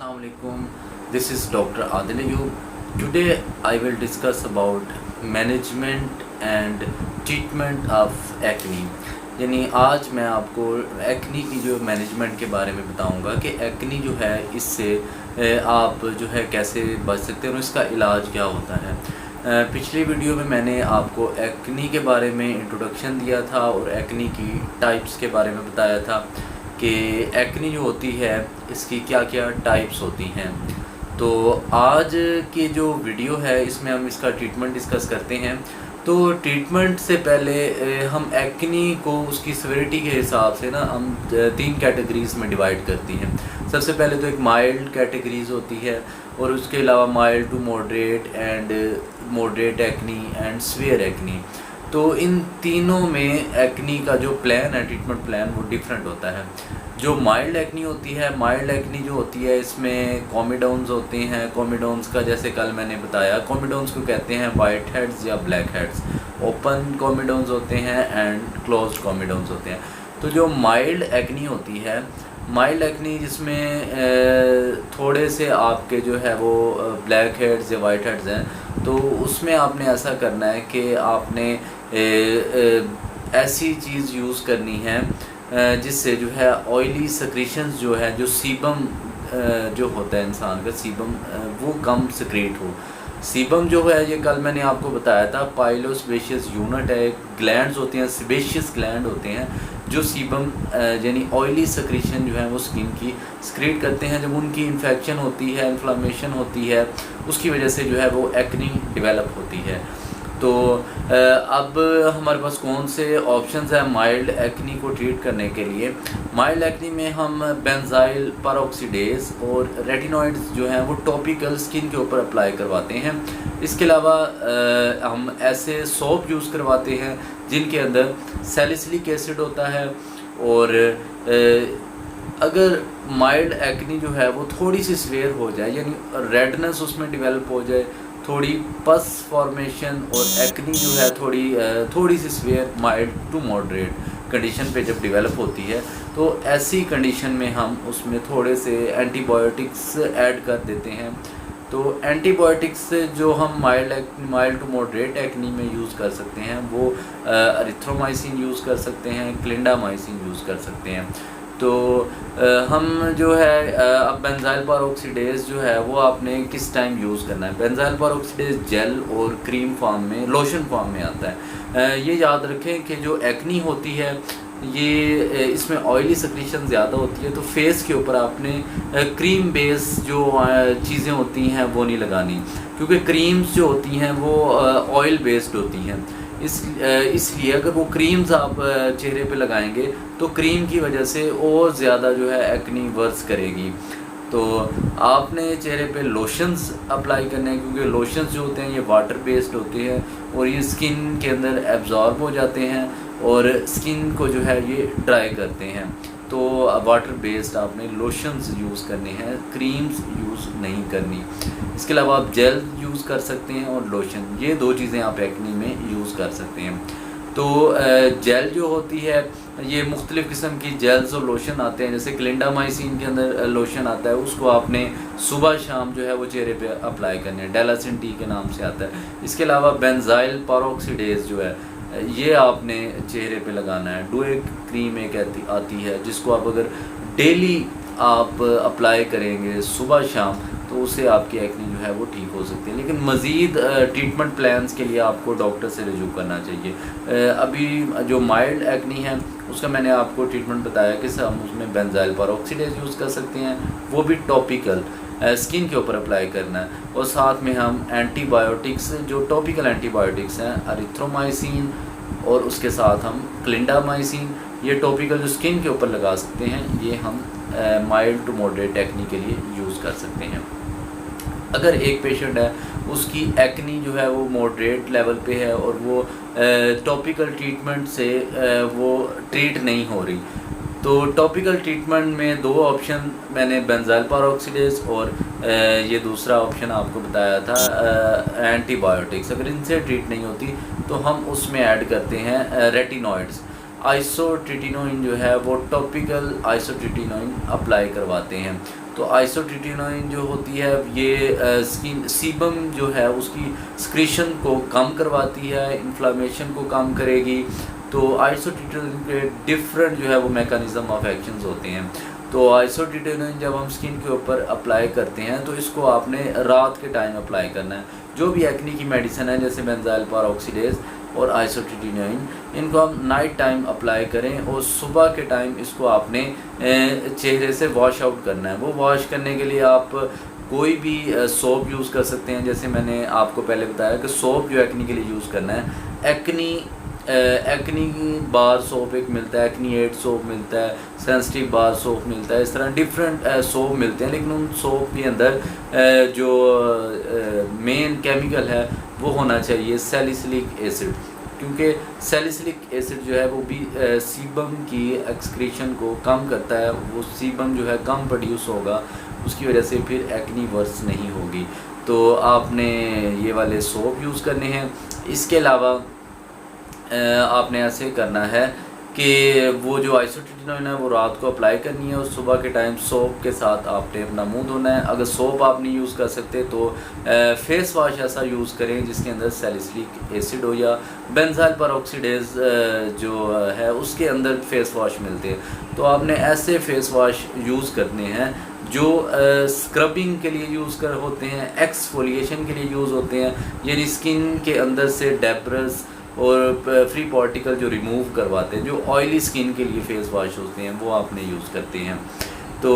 Assalamualaikum. This is Dr. Adil Ayub. Today I will discuss about management and treatment of acne. यानी आज मैं आपको acne की जो मैनेजमेंट के बारे में बताऊंगा कि एक्नी जो है इससे आप जो है कैसे बच सकते हैं और इसका इलाज क्या होता है। पिछली वीडियो में मैंने आपको एक्नी के बारे में इंट्रोडक्शन दिया था और एक्नी की टाइप्स के बारे में बताया था कि एक्नी जो होती है इसकी क्या क्या टाइप्स होती हैं। तो आज की जो वीडियो है इसमें हम इसका ट्रीटमेंट डिस्कस करते हैं। तो ट्रीटमेंट से पहले हम एक्नी को उसकी सिविरिटी के हिसाब से ना हम 3 कैटेगरीज़ में डिवाइड करती हैं। सबसे पहले तो एक माइल्ड कैटेगरीज़ होती है और उसके अलावा mild to moderate and moderate acne and severe acne. तो इन तीनों में एक्नी का जो प्लान है, ट्रीटमेंट प्लान, वो डिफरेंट होता है। जो माइल्ड एक्नी होती है, माइल्ड एक्नी जो होती है इसमें कॉमिडोन्स होते हैं। कॉमिडोन्स का जैसे कल मैंने बताया, कॉमिडोन्स को कहते हैं वाइट हेड्स या ब्लैक हेड्स। ओपन कॉमिडोन्स होते हैं एंड क्लोज्ड कॉमिडोन्स होते हैं। तो जो माइल्ड एक्नी होती है, माइल्ड एक्नी जिसमें थोड़े से आपके जो है वो ब्लैक हेड्स या वाइट हेड्स हैं, तो उसमें आपने ऐसा करना है कि आपने ऐसी चीज़ यूज़ करनी है जिससे जो है ऑयली सक्रीशंस जो है, जो सीबम जो होता है इंसान का सीबम, वो कम सिक्रेट हो। सीबम जो है ये कल मैंने आपको बताया था, पाइलोसेबेशियस यूनिट है, ग्लैंड्स होते हैं, सेबेशियस ग्लैंड होते हैं जो सीबम यानी ऑयली सक्रीशन जो है वो स्किन की सिक्रेट करते हैं। जब उनकी इन्फेक्शन होती है, इन्फ्लामेशन होती है, उसकी वजह से जो है वो एक्नी डेवलप होती है। तो अब हमारे पास कौन से ऑप्शंस हैं माइल्ड एक्नी को ट्रीट करने के लिए। माइल्ड एक्नी में हम बेंजाइल पेरोक्सीडेज और रेटिनॉइड्स जो हैं वो टॉपिकल स्किन के ऊपर अप्लाई करवाते हैं। इसके अलावा हम ऐसे सोप यूज़ करवाते हैं जिनके अंदर सैलिसिलिक एसिड होता है। और अगर माइल्ड एक्नी जो है वो थोड़ी सी सीवियर हो जाए, यानी रेडनेस उसमें डेवलप हो जाए, थोड़ी पस फॉर्मेशन और एक्नी जो है थोड़ी सी severe mild to moderate condition पे जब डेवलप होती है, तो ऐसी कंडीशन में हम उसमें थोड़े से एंटीबायोटिक्स ऐड कर देते हैं। तो एंटीबायोटिक्स जो हम माइल्ड टू मॉडरेट एक्नी में यूज़ कर सकते हैं वो एरिथ्रोमाइसिन यूज़ कर सकते हैं, क्लिंडामाइसिन यूज़ कर सकते हैं। तो हम जो है अब बेंजाइल पेरोक्सीडेज जो है वो आपने किस टाइम यूज़ करना है। बेंजाइल पेरोक्सीडेज जेल और क्रीम फॉर्म में, लोशन फॉर्म में आता है। ये याद रखें कि जो एक्नी होती है ये इसमें ऑयली सक्रीशन ज़्यादा होती है, तो फेस के ऊपर आपने क्रीम बेस जो चीज़ें होती हैं वो नहीं लगानी, क्योंकि क्रीम्स जो होती हैं वो ऑयल बेस्ड होती हैं। इसलिए अगर वो क्रीम्स आप चेहरे पे लगाएंगे तो क्रीम की वजह से और ज़्यादा जो है एक्नी वर्स करेगी। तो आपने चेहरे पे लोशंस अप्लाई करने हैं, क्योंकि लोशंस जो होते हैं ये वाटर बेस्ड होते हैं और ये स्किन के अंदर एब्जॉर्ब हो जाते हैं और स्किन को जो है ये ड्राई करते हैं। तो वाटर बेस्ड आपने लोशंस यूज़ करने हैं, क्रीम्स यूज़ नहीं करनी। इसके अलावा आप जेल यूज़ कर सकते हैं और लोशन, ये 2 चीज़ें आप एक्नी में यूज़ कर सकते हैं। तो जेल जो होती है ये मुख्तलिफ़ किस्म की जेल्स और लोशन आते हैं, जैसे क्लिंडामाइसिन के अंदर लोशन आता है, उसको आपने सुबह शाम जो है वो चेहरे पे अप्लाई करने हैं, डेलासिन टी के नाम से आता है। इसके अलावा बेंजाइल पेरोक्सीडेज जो है ये आपने चेहरे पे लगाना है। डुएक क्रीम एक आती है जिसको आप अगर डेली आप अप्लाई करेंगे सुबह शाम, तो उससे आपकी एक्नी जो है वो ठीक हो सकती है। लेकिन मज़ीद ट्रीटमेंट प्लान्स के लिए आपको डॉक्टर से रिव्यू करना चाहिए। अभी जो माइल्ड एक्नी है उसका मैंने आपको ट्रीटमेंट बताया कि हम उसमें बेंजाइल पेरोक्सीडेज यूज़ कर सकते हैं, वो भी टॉपिकल स्किन के ऊपर अप्लाई करना है। और साथ में हम एंटीबायोटिक्स, जो टॉपिकल एंटीबायोटिक्स हैं, एरिथ्रोमाइसिन और उसके साथ हम क्लिंडामाइसिन, ये टॉपिकल जो स्किन के ऊपर लगा सकते हैं, ये हम माइल्ड टू मॉडरेट एक्नी के लिए यूज़ कर सकते हैं। अगर एक पेशेंट है उसकी एक्नी जो है वो मॉडरेट लेवल पे है और वो टॉपिकल ट्रीटमेंट से वो ट्रीट नहीं हो रही, तो टॉपिकल ट्रीटमेंट में 2 ऑप्शन मैंने बेंजाइल पेरोक्सीडेज और ये दूसरा ऑप्शन आपको बताया था एंटीबायोटिक्स। अगर इनसे ट्रीट नहीं होती तो हम उसमें ऐड करते हैं रेटिनॉइड्स। आइसोट्रिटिनोइन जो है वो टॉपिकल आइसोट्रिटिनोइन अप्लाई करवाते हैं। तो आइसोट्रिटिनोइन जो होती है ये स्किन सीबम जो है उसकी स्क्रीशन को कम करवाती है, इन्फ्लामेशन को कम करेगी। तो आइसोट्रिटिनोइन के डिफरेंट जो है वो मैकेनिज्म ऑफ एक्शंस होते हैं। तो आइसोट्रिटिनोइन जब हम स्किन के ऊपर अप्लाई करते हैं तो इसको आपने रात के टाइम अप्लाई करना है। जो भी एक्नी की मेडिसिन है जैसे बेंजाइल पेरोक्सीडेज और आइसोट्रिटिनोइन, इनको हम नाइट टाइम अप्लाई करें और सुबह के टाइम इसको आपने चेहरे से वॉश आउट करना है। वो वॉश करने के लिए आप कोई भी सोप यूज़ कर सकते हैं। जैसे मैंने आपको पहले बताया कि सोप जो एक्नी के लिए यूज़ करना है, एक्नी बार सोप एक मिलता है, एक्नी 8 सोप मिलता है, सेंसिटिव बार सोप मिलता है, इस तरह डिफरेंट सोप मिलते हैं। लेकिन उन सोप के अंदर जो मेन केमिकल है वो होना चाहिए सैलिसिलिक एसिड, क्योंकि सैलिसिलिक एसिड जो है वो भी सीबम की एक्सक्रीशन को कम करता है। वो सीबम जो है कम प्रोड्यूस होगा, उसकी वजह से फिर एक्नी वर्स नहीं होगी। तो आपने ये वाले सोप यूज़ करने हैं। इसके अलावा आपने ऐसे करना है कि वो जो आइसोट्रिटिनोइन है वो रात को अप्लाई करनी है और सुबह के टाइम सोप के साथ आपने अपना मुंह धोना है। अगर सोप आप नहीं यूज़ कर सकते तो फेस वॉश ऐसा यूज़ करें जिसके अंदर सैलिसिलिक एसिड हो या बेंजाइल पेरोक्सीडेज जो है उसके अंदर फेस वॉश मिलते हैं। तो आपने ऐसे फेस वॉश यूज़ करने हैं जो स्क्रबिंग के लिए यूज़ होते हैं, एक्सफोलिएशन के लिए यूज़ होते हैं, यानी स्किन के अंदर से डेब्रिस और फ्री पार्टिकल जो रिमूव करवाते हैं। जो ऑयली स्किन के लिए फेस वॉश होते हैं वो आपने यूज़ करते हैं। तो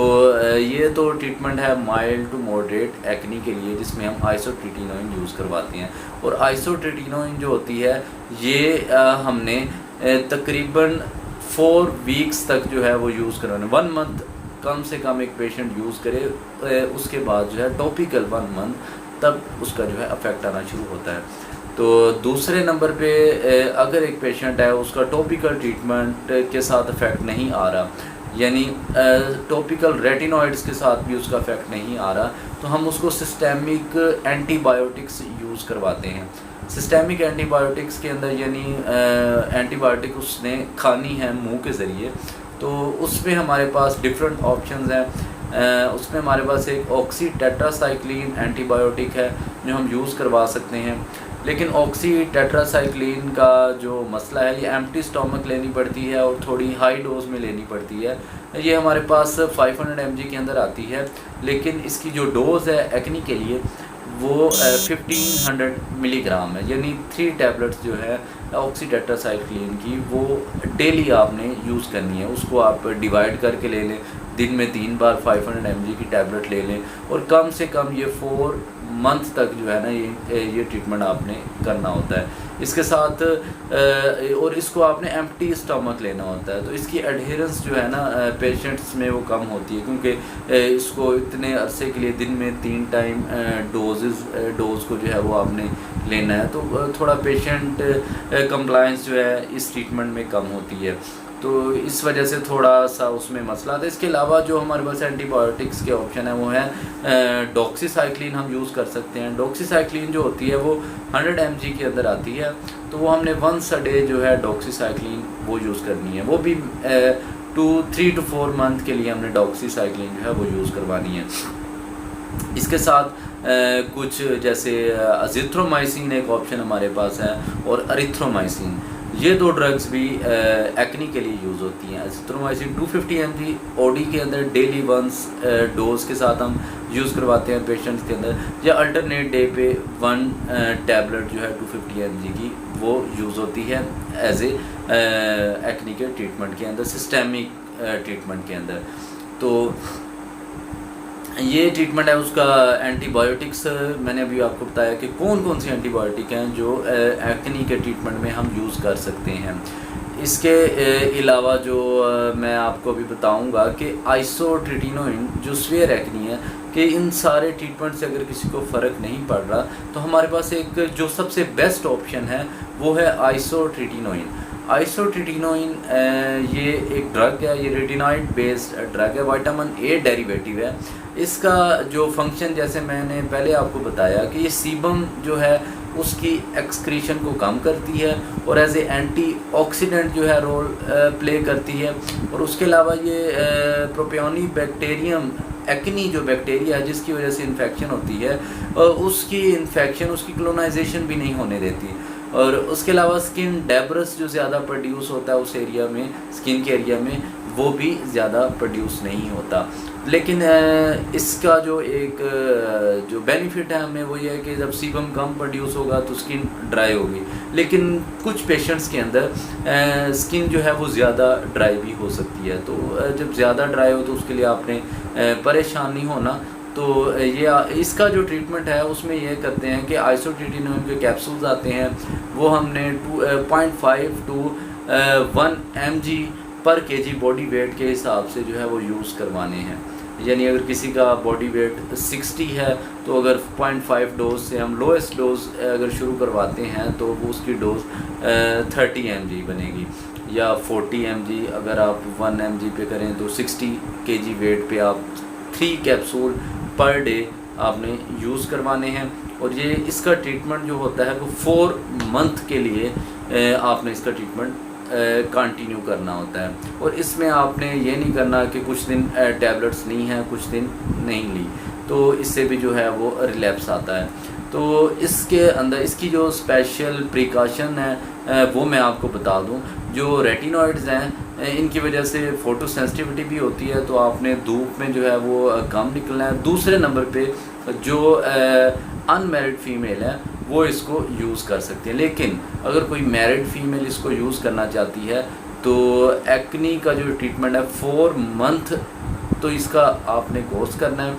ये तो ट्रीटमेंट है माइल्ड टू मॉडरेट एक्नी के लिए, जिसमें हम आइसोट्रिटिनोइन यूज़ करवाते हैं। और आइसोट्रिटिनोइन जो होती है ये हमने तकरीबन 4 वीक्स तक जो है वो यूज़ करवाना, 1 मंथ कम से कम एक पेशेंट यूज़ करे। उसके बाद जो है टॉपिकल 1 मंथ, तब उसका जो है अफेक्ट आना शुरू होता है। तो दूसरे नंबर पे अगर एक पेशेंट है उसका टॉपिकल ट्रीटमेंट के साथ इफ़ेक्ट नहीं आ रहा, यानी टॉपिकल रेटिनॉइड्स के साथ भी उसका इफ़ेक्ट नहीं आ रहा, तो हम उसको सिस्टेमिक एंटीबायोटिक्स यूज़ करवाते हैं। सिस्टेमिक एंटीबायोटिक्स के अंदर यानी एंटीबायोटिक उसने खानी है मुंह के ज़रिए, तो उसमें हमारे पास डिफरेंट ऑप्शंस हैं। उसमें हमारे पास एक ऑक्सी टेट्रासाइक्लिन एंटीबायोटिक है जो हम यूज़ करवा सकते हैं। लेकिन ऑक्सी टेट्रासाइक्लिन का जो मसला है, ये एम्प्टी स्टमक लेनी पड़ती है और थोड़ी हाई डोज में लेनी पड़ती है। ये हमारे पास 500 mg के अंदर आती है, लेकिन इसकी जो डोज़ है एक्नी के लिए वो 1500 मिलीग्राम है, यानी 3 टैबलेट्स जो है ऑक्सी टेट्रासाइक्लिन की वो डेली आपने यूज़ करनी है। उसको आप डिवाइड करके ले लें, दिन में 3 बार 500 mg की टैबलेट ले लें और कम से कम ये 4 मंथ तक जो है ना ये ट्रीटमेंट आपने करना होता है। इसके साथ और इसको आपने एम्प्टी स्टमक लेना होता है। तो इसकी एडहेरेंस जो है ना पेशेंट्स में वो कम होती है, क्योंकि इसको इतने अरसे के लिए दिन में 3 टाइम डोज को जो है वो आपने लेना है। तो थोड़ा पेशेंट कंप्लायंस जो है इस ट्रीटमेंट में कम होती है, तो इस वजह से थोड़ा सा उसमें मसला था। इसके अलावा जो हमारे पास एंटीबायोटिक्स के ऑप्शन है वो है डॉक्सीसाइक्लिन हम यूज़ कर सकते हैं। डॉक्सीसाइक्लिन जो होती है वो 100 mg के अंदर आती है, तो वो हमने 1 डे जो है डॉक्सीसाइक्लिन वो यूज़ करनी है। वो भी 3 to 4 मंथ के लिए हमने डॉक्सीसाइक्लिन जो है वो यूज़ करवानी है। इसके साथ कुछ जैसे अजिथ्रोमाइसिन एक ऑप्शन हमारे पास है और अरिथ्रोमाइसिन, ये 2 ड्रग्स भी एक्नी के लिए यूज़ होती हैं। अजिथ्रोमाइसिन 250 mg ओडी के अंदर डेली वंस डोज के साथ हम यूज़ करवाते हैं पेशेंट्स के अंदर, या अल्टरनेट डे पे 1 टैबलेट जो है 250 mg की वो यूज़ होती है एज ए एक्नी के ट्रीटमेंट के अंदर, सिस्टेमिक ट्रीटमेंट के अंदर। तो ये ट्रीटमेंट है उसका। एंटीबायोटिक्स मैंने अभी आपको बताया कि कौन कौन सी एंटीबायोटिक हैं जो एक्नी के ट्रीटमेंट में हम यूज़ कर सकते हैं। इसके अलावा जो मैं आपको अभी बताऊंगा कि आइसोट्रिटिनोइन जो स्वेयर एक्नी है, कि इन सारे ट्रीटमेंट से अगर किसी को फ़र्क नहीं पड़ रहा तो हमारे पास एक जो सबसे बेस्ट ऑप्शन है वो है आइसोट्रिटिनोइन। आइसोट्रिटिनोइन ये एक ड्रग है, ये रेटिनॉइड बेस्ड ड्रग है, विटामिन ए डेरिवेटिव है। इसका जो फंक्शन जैसे मैंने पहले आपको बताया कि ये सीबम जो है उसकी एक्सक्रीशन को कम करती है और एज ए एंटीऑक्सीडेंट जो है रोल प्ले करती है। और उसके अलावा ये प्रोपियोनी बैक्टीरियम एक्नी जो बैक्टीरिया है जिसकी वजह से इन्फेक्शन होती है, उसकी इन्फेक्शन, उसकी क्लोनाइजेशन भी नहीं होने देती। और उसके अलावा स्किन डेब्रस जो ज़्यादा प्रोड्यूस होता है उस एरिया में, स्किन के एरिया में, वो भी ज़्यादा प्रोड्यूस नहीं होता। लेकिन इसका जो एक जो बेनिफिट है हमें वो ये है कि जब सीबम कम प्रोड्यूस होगा तो स्किन ड्राई होगी। लेकिन कुछ पेशेंट्स के अंदर स्किन जो है वो ज़्यादा ड्राई भी हो सकती है। तो जब ज़्यादा ड्राई हो तो उसके लिए आपने परेशान नहीं होना। तो ये इसका जो ट्रीटमेंट है उसमें ये करते हैं कि आइसोट्रेटिनोइन के कैप्सूल्स आते हैं, वो हमने 2.5 to 1 mg पर kg बॉडी वेट के हिसाब से जो है वो यूज़ करवाने हैं। यानी अगर किसी का बॉडी वेट 60 है तो अगर 0.5 डोज से हम लोएस्ट डोज अगर शुरू करवाते हैं तो वो उसकी डोज 30 mg बनेगी, या 40 mg अगर आप 1 mg पे करें तो 60 kg वेट पे आप 3 कैप्सूल पर डे आपने यूज़ करवाने हैं। और ये इसका ट्रीटमेंट जो होता है वो 4 मंथ के लिए आपने इसका ट्रीटमेंट कंटिन्यू करना होता है। और इसमें आपने ये नहीं करना कि कुछ दिन टैबलेट्स नहीं हैं, कुछ दिन नहीं ली, तो इससे भी जो है वो रिलैप्स आता है। तो इसके अंदर इसकी जो स्पेशल प्रिकॉशन है वो मैं आपको बता दूं। जो रेटिनॉइड्स हैं इनकी वजह से फ़ोटो सेंसिटिविटी भी होती है, तो आपने धूप में जो है वो कम निकलना है। दूसरे नंबर पे जो अनमैरिड फीमेल है वो इसको यूज़ कर सकती है। लेकिन अगर कोई मैरिड फीमेल इसको यूज़ करना चाहती है तो एक्नी का जो ट्रीटमेंट है 4 मंथ तो इसका आपने कोर्स करना है।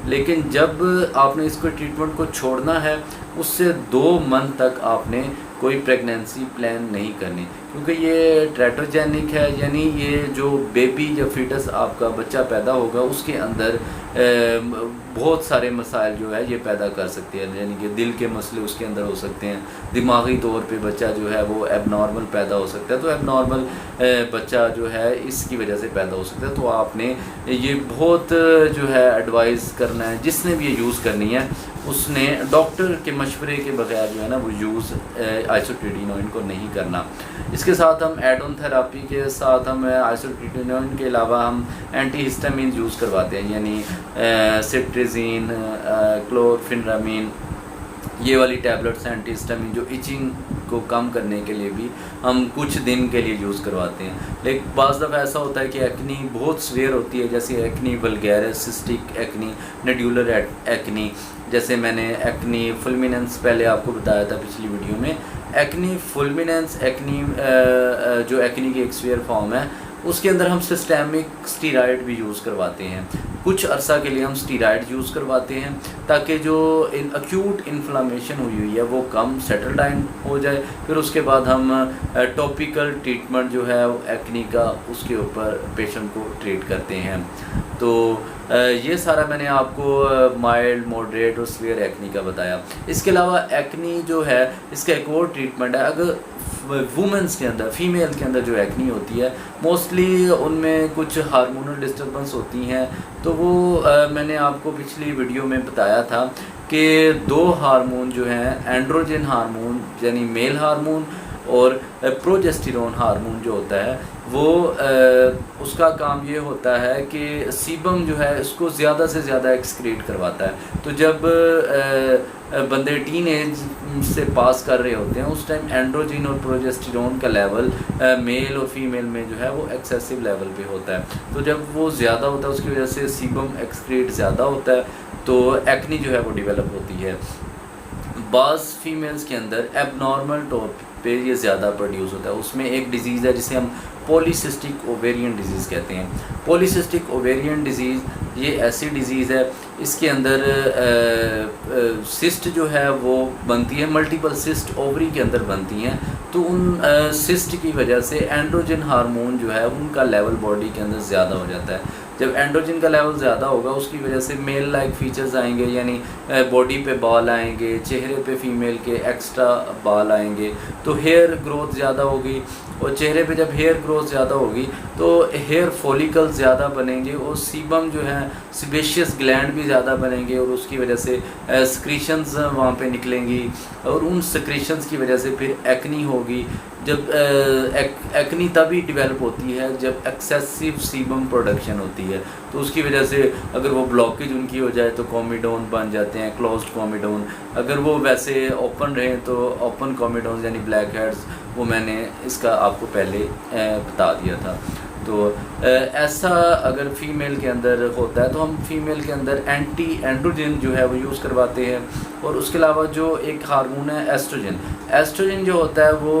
लेकिन जब आपने इसको ट्रीटमेंट को छोड़ना है उससे 2 मंथ तक आपने कोई प्रेगनेंसी प्लान नहीं करनी, क्योंकि ये ट्रेटोजेनिक है। यानी ये जो बेबी या फीटस आपका बच्चा पैदा होगा उसके अंदर बहुत सारे मसाइल जो है ये पैदा कर सकती है। यानी कि दिल के मसले उसके अंदर हो सकते हैं, दिमागी तौर पे बच्चा जो है वो एबनॉर्मल पैदा हो सकता है। तो एबनॉर्मल बच्चा जो है इसकी वजह से पैदा हो सकता है। तो आपने ये बहुत जो है एडवाइस करना है, जिसने भी ये यूज़ करनी है उसने डॉक्टर के मशवरे के बगैर जो है ना वो यूज़ आइसोट्रेटिनोइन को नहीं करना। इसके साथ हम एड ऑन थेरापी के साथ हम आइसोट्रेटिनोइन के अलावा हम एंटीहिस्टामिन यूज़ करवाते हैं, यानी सिट्रिजीन, क्लोरफेनिरामिन, ये वाली टैबलेट्स एंटीहिस्टामिन जो इचिंग को कम करने के लिए भी हम कुछ दिन के लिए यूज़ करवाते हैं। लेकिन बाज़ दफ़ा ऐसा होता है कि एक्नी बहुत सीवियर होती है, जैसे acne vulgaris, cystic acne, nodular acne. जैसे मैंने एक्नी फुलमिनेंस पहले आपको बताया था पिछली वीडियो में। एक्नी फुलमिनेंस एक्नी जो एक्नी की एक सीवियर फॉर्म है उसके अंदर हम सिस्टेमिक स्टीरॉयड भी यूज़ करवाते हैं। कुछ अरसा के लिए हम स्टीरॉयड यूज़ करवाते हैं ताकि जो एक्यूट इन्फ्लामेशन हुई है वो कम सेटल डाउन हो जाए। फिर उसके बाद हम टॉपिकल ट्रीटमेंट जो है एक्नी का उसके ऊपर पेशेंट को ट्रीट करते हैं। तो ये सारा मैंने आपको माइल्ड, मॉडरेट और सीवियर एक्नी का बताया। इसके अलावा एक्नी जो है इसका एक और ट्रीटमेंट है। अगर वुमेंस के अंदर, फीमेल के अंदर जो एक्नी होती है मोस्टली उनमें कुछ हार्मोनल डिस्टर्बेंस होती हैं। तो वो मैंने आपको पिछली वीडियो में बताया था कि 2 हार्मोन जो हैं, एंड्रोजन हार्मोन यानी मेल हार्मोन और प्रोजेस्टेरोन हार्मोन जो होता है वो उसका काम ये होता है कि सीबम जो है इसको ज़्यादा से ज़्यादा एक्सक्रीट करवाता है। तो जब बंदे टीन एज से पास कर रहे होते हैं उस टाइम एंड्रोजिन और प्रोजेस्टेरोन का लेवल मेल और फीमेल में जो है वो एक्सेसिव लेवल पे होता है। तो जब वो ज़्यादा होता है उसकी वजह से सीबम एक्सक्रीट ज़्यादा होता है, तो एक्नी जो है वो डेवलप होती है। बाज़ फीमेल्स के अंदर एबनॉर्मल तौर पे ये ज़्यादा प्रोड्यूस होता है। उसमें एक डिज़ीज़ है जिसे हम पॉलीसिस्टिक ओवेरियन डिजीज़ कहते हैं। पॉलीसिस्टिक ओवेरियन डिजीज़ ये ऐसी डिज़ीज़ है, इसके अंदर सिस्ट जो है वो बनती है, मल्टीपल सिस्ट ओवरी के अंदर बनती हैं। तो उन सिस्ट की वजह से एंड्रोजन हार्मोन जो है उनका लेवल बॉडी के अंदर ज़्यादा हो जाता है। जब एंड्रोजन का लेवल ज़्यादा होगा उसकी वजह से मेल लाइक फीचर्स आएंगे, यानी बॉडी पे बाल आएंगे, चेहरे पे फीमेल के एक्स्ट्रा बाल आएंगे, तो हेयर ग्रोथ ज़्यादा होगी और चेहरे पे जब हेयर ग्रोथ ज़्यादा होगी तो हेयर फॉलिकल्स ज़्यादा बनेंगे और सीबम जो है सिबेशियस ग्लैंड भी ज़्यादा बनेंगे और उसकी वजह से सक्रीशंस वहाँ पे निकलेंगी और उन सक्रीशंस की वजह से फिर एक्नी होगी। जब एक्नी तभी डेवलप होती है जब एक्सेसिव सीबम प्रोडक्शन होती है, तो उसकी वजह से अगर वो ब्लॉकेज उनकी हो जाए तो कॉमीडोन बन जाते हैं, क्लोज्ड कॉमीडोन। अगर वो वैसे ओपन रहें तो ओपन कॉमीडोन यानी ब्लैक हेड्स, वो मैंने इसका आपको पहले बता दिया था। तो ऐसा अगर फ़ीमेल के अंदर होता है तो हम फीमेल के अंदर एंटी एंड्रोजन जो है वो यूज़ करवाते हैं। और उसके अलावा जो एक हार्मोन है एस्ट्रोजन, एस्ट्रोजन जो होता है वो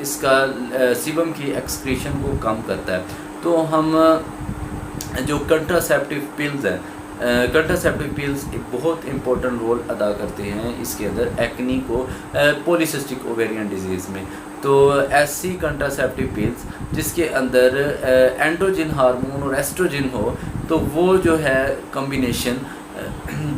इसका सीबम की एक्सक्रीशन को कम करता है। तो हम जो कंट्रासेप्टिव पिल्स हैं, कंट्रासेप्टिव पिल्स एक बहुत इंपॉर्टेंट रोल अदा करते हैं इसके अंदर एक्नी को पॉलीसिस्टिक ओवेरियन डिजीज़ में। तो ऐसी कंट्रासेप्टिव पिल्स जिसके अंदर एंड्रोजन हार्मोन और एस्ट्रोजन हो, तो वो जो है कॉम्बिनेशन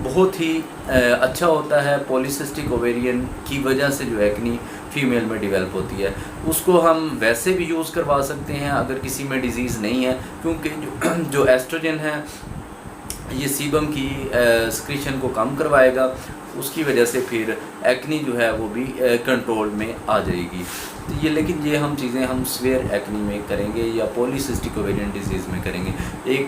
बहुत ही अच्छा होता है। पॉलीसिस्टिक ओवेरियन की वजह से जो एक्नी फीमेल में डेवलप होती है, उसको हम वैसे भी यूज़ करवा सकते हैं अगर किसी में डिज़ीज़ नहीं है, क्योंकि जो एस्ट्रोजन है ये सीबम की सक्रीशन को कम करवाएगा, उसकी वजह से फिर एक्नी जो है वो भी कंट्रोल में आ जाएगी। तो ये लेकिन ये हम चीज़ें हम स्वेयर एक्नी में करेंगे या पॉलीसिस्टिक ओवेरियन डिजीज़ में करेंगे। एक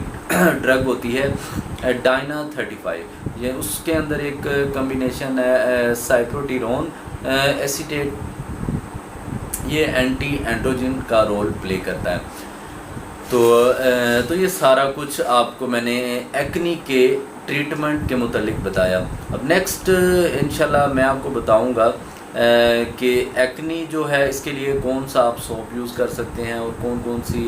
ड्रग होती है डायना 35, ये उसके अंदर एक कम्बिनेशन है साइप्रोटिरोन एसीटेट, ये एंटी एंड्रोजन का रोल प्ले करता है। तो ये सारा कुछ आपको मैंने एक्नी के ट्रीटमेंट के मुतालिक बताया। अब नेक्स्ट इंशाल्लाह मैं आपको बताऊंगा कि एक्नी जो है इसके लिए कौन सा आप सोप यूज़ कर सकते हैं और कौन कौन सी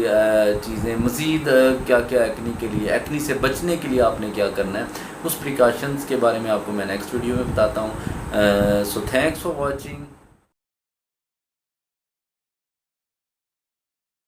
चीज़ें मज़ीद क्या क्या एक्नी के लिए, एक्नी से बचने के लिए आपने क्या करना है, उस प्रिकॉशंस के बारे में आपको मैं नेक्स्ट वीडियो में बताता हूँ। So thanks for watching.